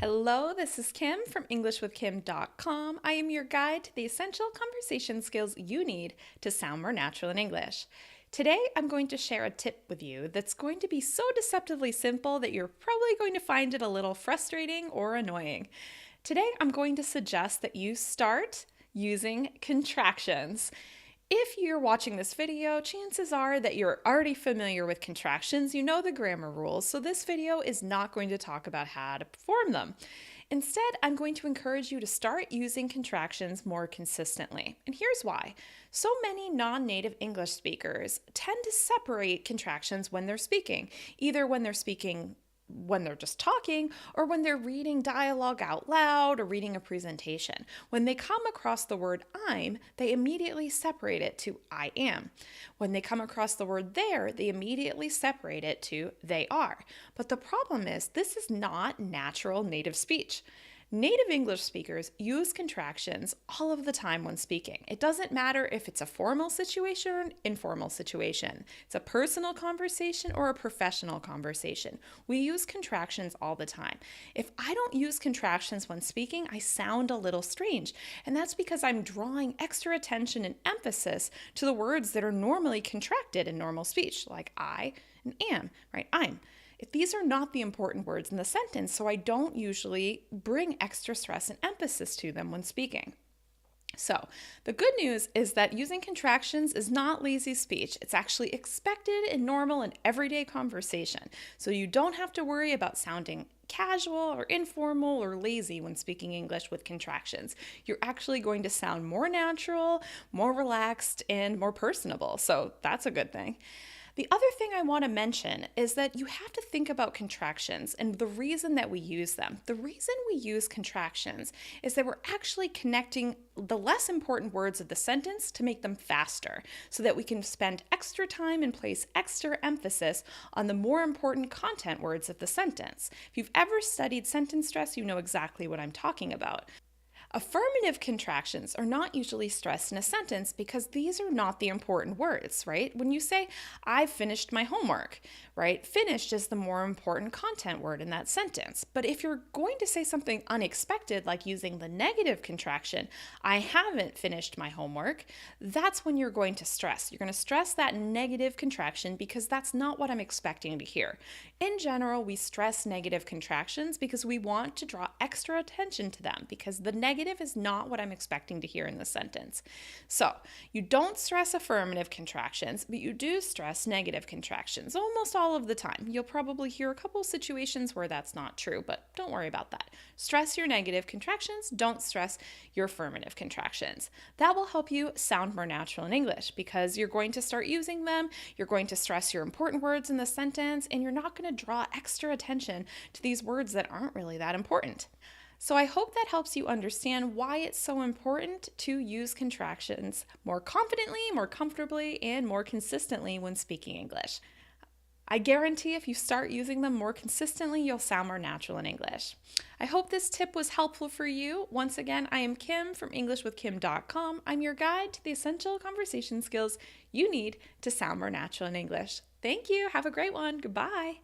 Hello, this is Kim from EnglishWithKim.com. I am your guide to the essential conversation skills you need to sound more natural in English. Today, I'm going to share a tip with you that's going to be so deceptively simple that you're probably going to find it a little frustrating or annoying. Today, I'm going to suggest that you start using contractions. If you're watching this video, chances are that you're already familiar with contractions. You know the grammar rules, so this video is not going to talk about how to perform them. Instead, I'm going to encourage you to start using contractions more consistently. And here's why. So many non-native English speakers tend to separate contractions when they're speaking, either when they're just talking, or when they're reading dialogue out loud or reading a presentation. When they come across the word I'm, they immediately separate it to I am. When they come across the word there, they immediately separate it to they are. But the problem is, this is not natural native speech. Native English speakers use contractions all of the time when speaking. It doesn't matter if it's a formal situation or an informal situation. It's a personal conversation or a professional conversation. We use contractions all the time. If I don't use contractions when speaking, I sound a little strange. And that's because I'm drawing extra attention and emphasis to the words that are normally contracted in normal speech, like I and am, right? I'm. If these are not the important words in the sentence, so I don't usually bring extra stress and emphasis to them when speaking. So, the good news is that using contractions is not lazy speech. It's actually expected in normal and everyday conversation. So you don't have to worry about sounding casual or informal or lazy when speaking English with contractions. You're actually going to sound more natural, more relaxed, and more personable. So that's a good thing. The other thing I want to mention is that you have to think about contractions and the reason that we use them. The reason we use contractions is that we're actually connecting the less important words of the sentence to make them faster so that we can spend extra time and place extra emphasis on the more important content words of the sentence. If you've ever studied sentence stress, you know exactly what I'm talking about. Affirmative contractions are not usually stressed in a sentence because these are not the important words, right? When you say, I've finished my homework, right? Finished is the more important content word in that sentence. But if you're going to say something unexpected, like using the negative contraction, I haven't finished my homework, that's when you're going to stress. You're going to stress that negative contraction because that's not what I'm expecting to hear. In general, we stress negative contractions because we want to draw extra attention to them because the negative is not what I'm expecting to hear in the sentence. So you don't stress affirmative contractions, but you do stress negative contractions almost all of the time. You'll probably hear a couple situations where that's not true, but don't worry about that. Stress your negative contractions, don't stress your affirmative contractions. That will help you sound more natural in English because you're going to start using them, you're going to stress your important words in the sentence, and you're not going to draw extra attention to these words that aren't really that important. So I hope that helps you understand why it's so important to use contractions more confidently, more comfortably, and more consistently when speaking English. I guarantee if you start using them more consistently, you'll sound more natural in English. I hope this tip was helpful for you. Once again, I am Kim from EnglishWithKim.com. I'm your guide to the essential conversation skills you need to sound more natural in English. Thank you. Have a great one. Goodbye.